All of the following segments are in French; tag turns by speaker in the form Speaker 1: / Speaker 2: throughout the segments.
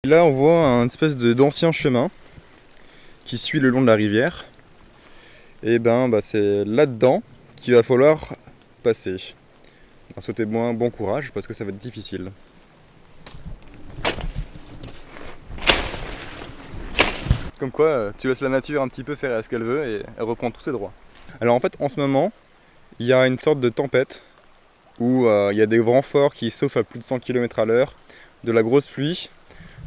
Speaker 1: Là on voit un espèce d'ancien chemin qui suit le long de la rivière. Et c'est là-dedans qu'il va falloir passer. Souhaitez-moi bon courage parce que ça va être difficile. Comme quoi, tu laisses la nature un petit peu faire ce qu'elle veut et elle reprend tous ses droits. Alors en fait, en ce moment, il y a une sorte de tempête où il y a des vents forts qui soufflent à plus de 100 km à l'heure, de la grosse pluie.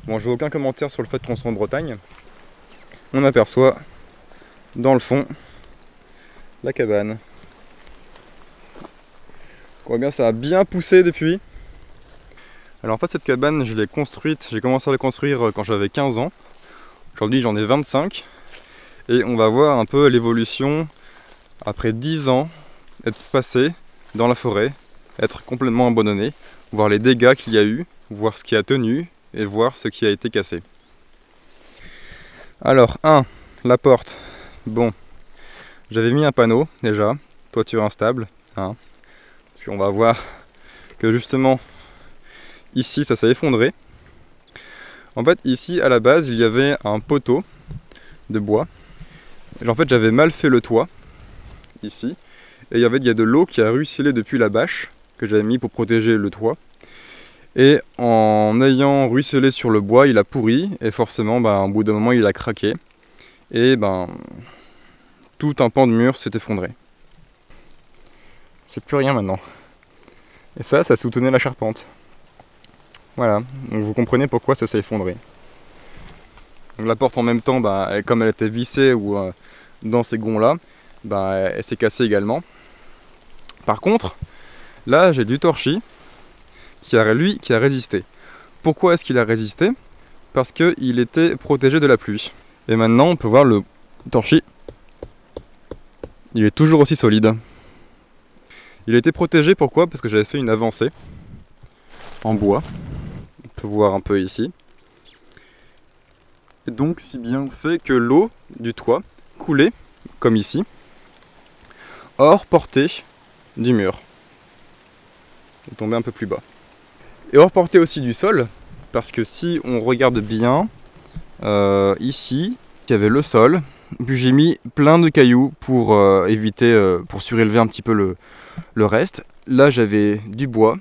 Speaker 1: Bon, je veux aucun commentaire sur le fait qu'on soit en Bretagne. On aperçoit dans le fond la cabane. On voit bien, ça a bien poussé depuis. Alors en fait, cette cabane, je l'ai construite, j'ai commencé à la construire quand j'avais 15 ans. Aujourd'hui j'en ai 25 et on va voir un peu l'évolution après 10 ans, être passé dans la forêt, être complètement abandonné, voir les dégâts qu'il y a eu, voir ce qui a tenu et voir ce qui a été cassé. Alors la porte. Bon, j'avais mis un panneau déjà, toiture instable, hein, parce qu'on va voir que justement ici ça s'est effondré. En fait, ici, à la base, il y avait un poteau de bois. Et en fait, j'avais mal fait le toit, ici. Et il y a de l'eau qui a ruisselé depuis la bâche, que j'avais mis pour protéger le toit. Et en ayant ruisselé sur le bois, il a pourri. Et forcément, au bout d'un moment, il a craqué. Et tout un pan de mur s'est effondré. C'est plus rien maintenant. Et ça soutenait la charpente. Voilà, donc vous comprenez pourquoi ça s'est effondré. Donc la porte en même temps, comme elle était vissée ou dans ces gonds-là, elle s'est cassée également. Par contre, là j'ai du torchis qui a résisté. Pourquoi est-ce qu'il a résisté? Parce qu'il était protégé de la pluie. Et maintenant on peut voir le torchis, il est toujours aussi solide. Il a été protégé, pourquoi? Parce que j'avais fait une avancée en bois. On peut voir un peu ici. Et donc si bien fait que l'eau du toit coulait, comme ici, hors portée du mur. Il est tombé un peu plus bas. Et hors portée aussi du sol, parce que si on regarde bien, ici, il y avait le sol, puis j'ai mis plein de cailloux pour éviter, pour surélever un petit peu le reste. Là j'avais du bois,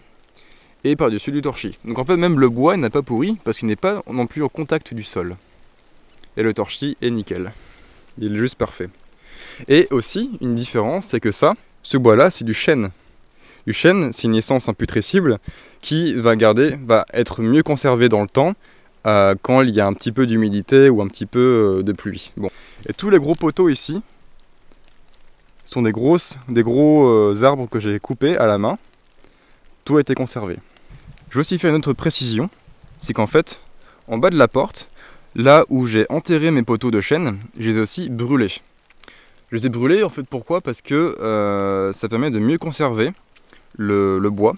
Speaker 1: et par-dessus du torchis. Donc en fait même le bois n'a pas pourri parce qu'il n'est pas non plus au contact du sol. Et le torchis est nickel. Il est juste parfait. Et aussi une différence, c'est que ce bois-là, c'est du chêne. Du chêne, c'est une essence imputrescible qui va être mieux conservée dans le temps quand il y a un petit peu d'humidité ou un petit peu de pluie. Bon. Et tous les gros poteaux ici sont des gros arbres que j'ai coupés à la main. Tout a été conservé. Je vais aussi faire une autre précision, c'est qu'en fait, en bas de la porte, là où j'ai enterré mes poteaux de chêne, je les ai aussi brûlés. Je les ai brûlés en fait pourquoi? Parce que ça permet de mieux conserver le bois,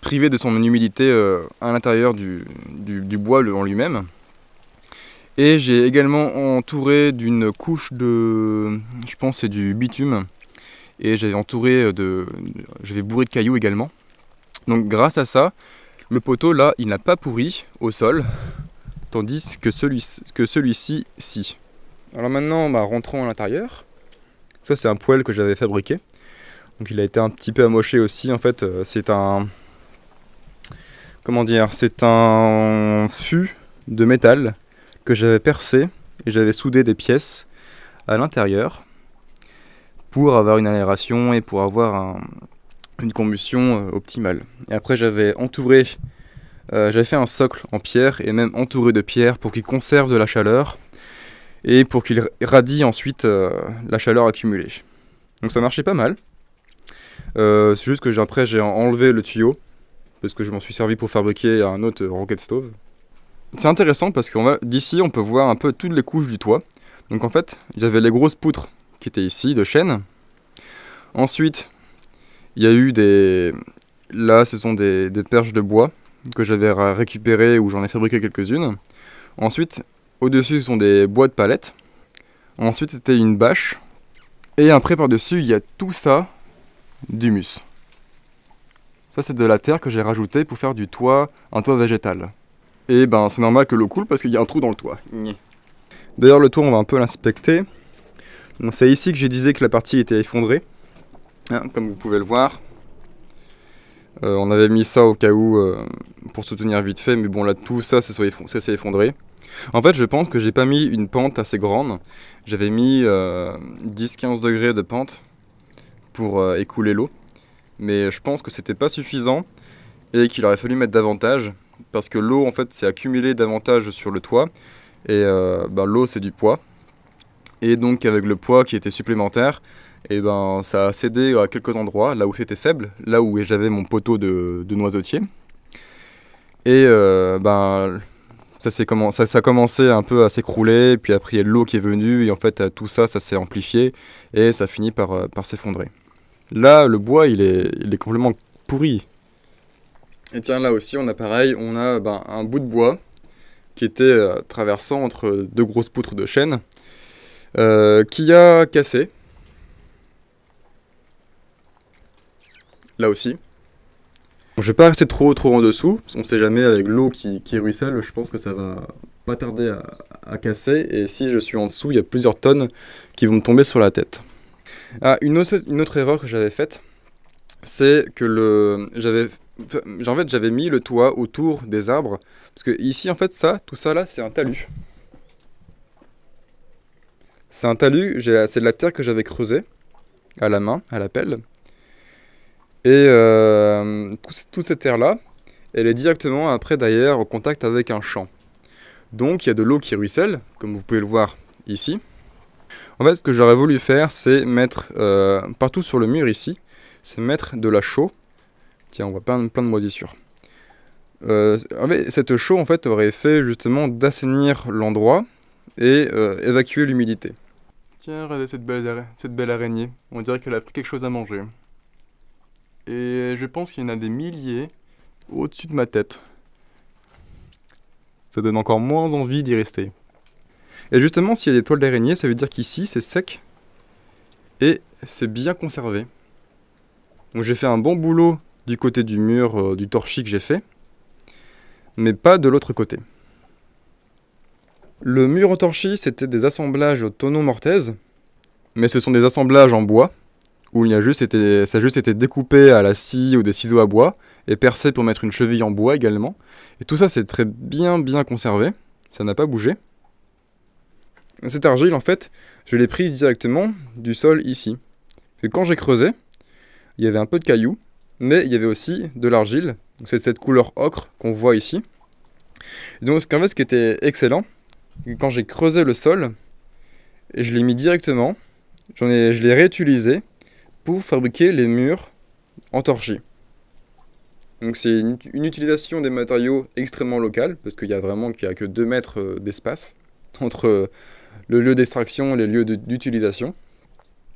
Speaker 1: privé de son humidité à l'intérieur du bois en lui-même. Et j'ai également entouré d'une couche de, je pense c'est du bitume, et j'ai entouré j'avais bourré de cailloux également. Donc grâce à ça, le poteau là, il n'a pas pourri au sol, tandis que celui-ci, si. Alors maintenant, rentrons à l'intérieur. Ça c'est un poêle que j'avais fabriqué. Donc il a été un petit peu amoché aussi. En fait, c'est un... Comment dire? C'est un fût de métal que j'avais percé et j'avais soudé des pièces à l'intérieur pour avoir une aération et pour avoir une combustion optimale. Et après j'avais entouré, j'avais fait un socle en pierre et même entouré de pierre pour qu'il conserve de la chaleur et pour qu'il radie ensuite la chaleur accumulée. Donc ça marchait pas mal. C'est juste que après j'ai enlevé le tuyau parce que je m'en suis servi pour fabriquer un autre rocket stove. C'est intéressant parce que d'ici on peut voir un peu toutes les couches du toit. Donc en fait j'avais les grosses poutres qui étaient ici de chêne. Ensuite il y a eu là ce sont des perches de bois que j'avais récupérées ou j'en ai fabriqué quelques-unes. Ensuite au-dessus ce sont des bois de palette. Ensuite c'était une bâche. Et après par-dessus il y a tout ça d'humus. Ça c'est de la terre que j'ai rajouté pour faire un toit végétal. Et ben c'est normal que l'eau coule parce qu'il y a un trou dans le toit. D'ailleurs le toit on va un peu l'inspecter. Donc c'est ici que j'ai disais que la partie était effondrée, hein, comme vous pouvez le voir. On avait mis ça au cas où pour soutenir vite fait, mais bon là tout ça s'est effondré. En fait je pense que j'ai pas mis une pente assez grande, j'avais mis 10-15 degrés de pente pour écouler l'eau, mais je pense que c'était pas suffisant et qu'il aurait fallu mettre davantage, parce que l'eau en fait s'est accumulée davantage sur le toit, et l'eau c'est du poids, et donc avec le poids qui était supplémentaire, et ben ça a cédé à quelques endroits, là où c'était faible, là où j'avais mon poteau de noisetier. Et ça a commencé un peu à s'écrouler, puis après il y a de l'eau qui est venue, et en fait tout ça, ça s'est amplifié, et ça finit par s'effondrer. Là, le bois, il est complètement pourri. Et tiens, là aussi, on a pareil, on a un bout de bois qui était traversant entre deux grosses poutres de chêne, qui a cassé. Là aussi. Bon, je vais pas rester trop en dessous, parce qu'on sait jamais avec l'eau qui ruisselle, je pense que ça va pas tarder à casser, et si je suis en dessous, il y a plusieurs tonnes qui vont me tomber sur la tête. Ah, une autre erreur que j'avais faite, c'est que j'avais mis le toit autour des arbres, parce que ici en fait tout ça là c'est un talus. C'est un talus, c'est de la terre que j'avais creusée à la main, à la pelle. Et toute cette terre-là, elle est directement après d'ailleurs en contact avec un champ. Donc il y a de l'eau qui ruisselle, comme vous pouvez le voir ici. En fait, ce que j'aurais voulu faire, c'est mettre partout sur le mur ici, c'est mettre de la chaux. Tiens, on voit plein de moisissures. En fait, cette chaux en fait aurait fait justement d'assainir l'endroit et évacuer l'humidité. Tiens, regardez cette belle araignée. On dirait qu'elle a pris quelque chose à manger. Et je pense qu'il y en a des milliers au-dessus de ma tête. Ça donne encore moins envie d'y rester. Et justement, s'il y a des toiles d'araignée, ça veut dire qu'ici, c'est sec. Et c'est bien conservé. Donc j'ai fait un bon boulot du côté du mur du torchis que j'ai fait. Mais pas de l'autre côté. Le mur en torchis, c'était des assemblages au tonneau mortaise. Mais ce sont des assemblages en bois. Où ça a juste été découpé à la scie ou des ciseaux à bois, et percé pour mettre une cheville en bois également. Et tout ça c'est très bien conservé, ça n'a pas bougé. Cette argile en fait, je l'ai prise directement du sol ici. Et quand j'ai creusé, il y avait un peu de cailloux, mais il y avait aussi de l'argile, c'est cette couleur ocre qu'on voit ici. Et donc ce qui était excellent, quand j'ai creusé le sol, et je l'ai mis directement, je l'ai réutilisé, pour fabriquer les murs en torchis. Donc c'est une utilisation des matériaux extrêmement locale, parce qu'il y a que 2 mètres d'espace entre le lieu d'extraction et les lieux d'utilisation.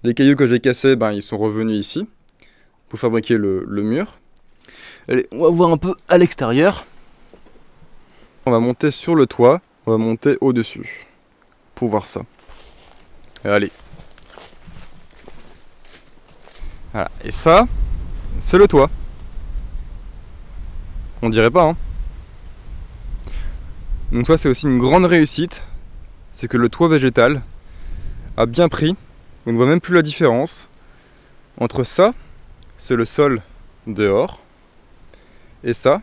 Speaker 1: Les cailloux que j'ai cassés, ils sont revenus ici, pour fabriquer le mur. Allez, on va voir un peu à l'extérieur. On va monter sur le toit, on va monter au-dessus, pour voir ça. Allez. Voilà. Et ça, c'est le toit. On dirait pas, hein. Donc ça, c'est aussi une grande réussite. C'est que le toit végétal a bien pris. On ne voit même plus la différence entre ça, c'est le sol dehors, et ça,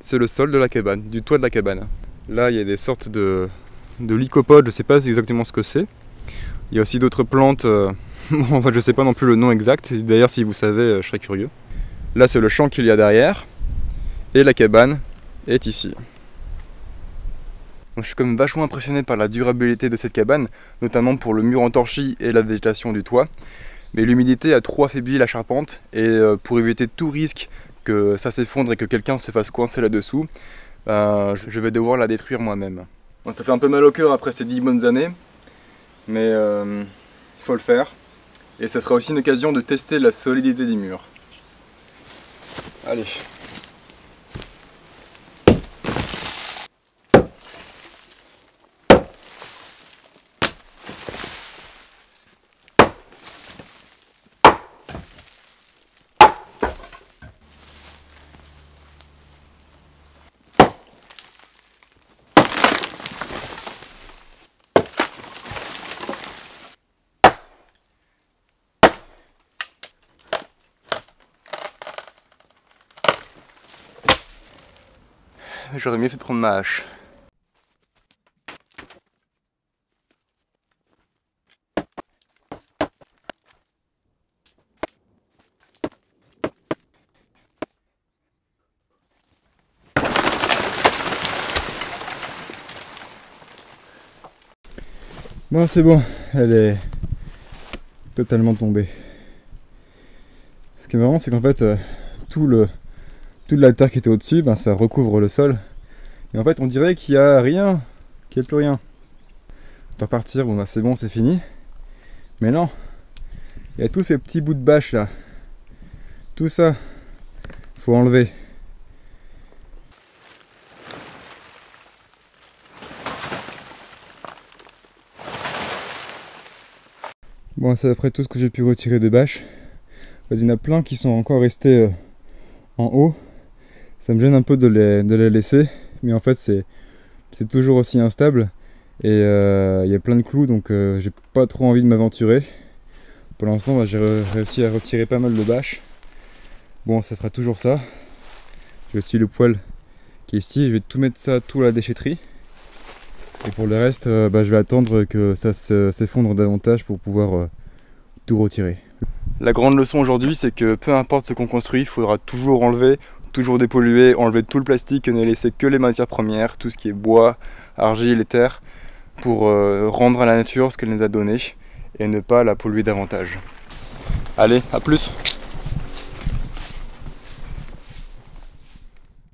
Speaker 1: c'est le sol de la cabane, du toit de la cabane. Là, il y a des sortes de lycopodes, je sais pas exactement ce que c'est. Il y a aussi d'autres plantes... Bon, en fait, je sais pas non plus le nom exact. D'ailleurs, si vous savez, je serais curieux. Là, c'est le champ qu'il y a derrière. Et la cabane est ici. Donc, je suis quand même vachement impressionné par la durabilité de cette cabane, notamment pour le mur en torchis et la végétation du toit. Mais l'humidité a trop affaibli la charpente, et pour éviter tout risque que ça s'effondre et que quelqu'un se fasse coincer là-dessous, je vais devoir la détruire moi-même. Bon, ça fait un peu mal au cœur après ces 10 bonnes années, mais il faut le faire. Et ça sera aussi une occasion de tester la solidité des murs. Allez. j'aurais mieux fait de prendre ma hache.
Speaker 2: Bon, c'est bon, elle est totalement tombée. Ce qui est marrant, c'est qu'en fait, toute la terre qui était au-dessus, ben, ça recouvre le sol. Et en fait, on dirait qu'il n'y a rien, qu'il n'y a plus rien. On doit repartir, bon, ben, c'est bon, c'est fini. Mais non, il y a tous ces petits bouts de bâche là. Tout ça, faut enlever. Bon, c'est après tout ce que j'ai pu retirer des bâches. Il y en a plein qui sont encore restés en haut. Ça me gêne un peu de les laisser, mais en fait c'est toujours aussi instable. Et il y a plein de clous, donc j'ai pas trop envie de m'aventurer. Pour l'instant, bah, j'ai réussi à retirer pas mal de bâches. Bon, ça fera toujours ça. J'ai aussi le poêle qui est ici. Je vais tout mettre ça tout à la déchetterie. Et pour le reste, bah, je vais attendre que ça s'effondre davantage pour pouvoir tout retirer.
Speaker 1: La grande leçon aujourd'hui, c'est que peu importe ce qu'on construit, il faudra toujours enlever, toujours dépolluer, enlever tout le plastique et ne laisser que les matières premières, tout ce qui est bois, argile et terre, pour rendre à la nature ce qu'elle nous a donné et ne pas la polluer davantage. Allez, à plus!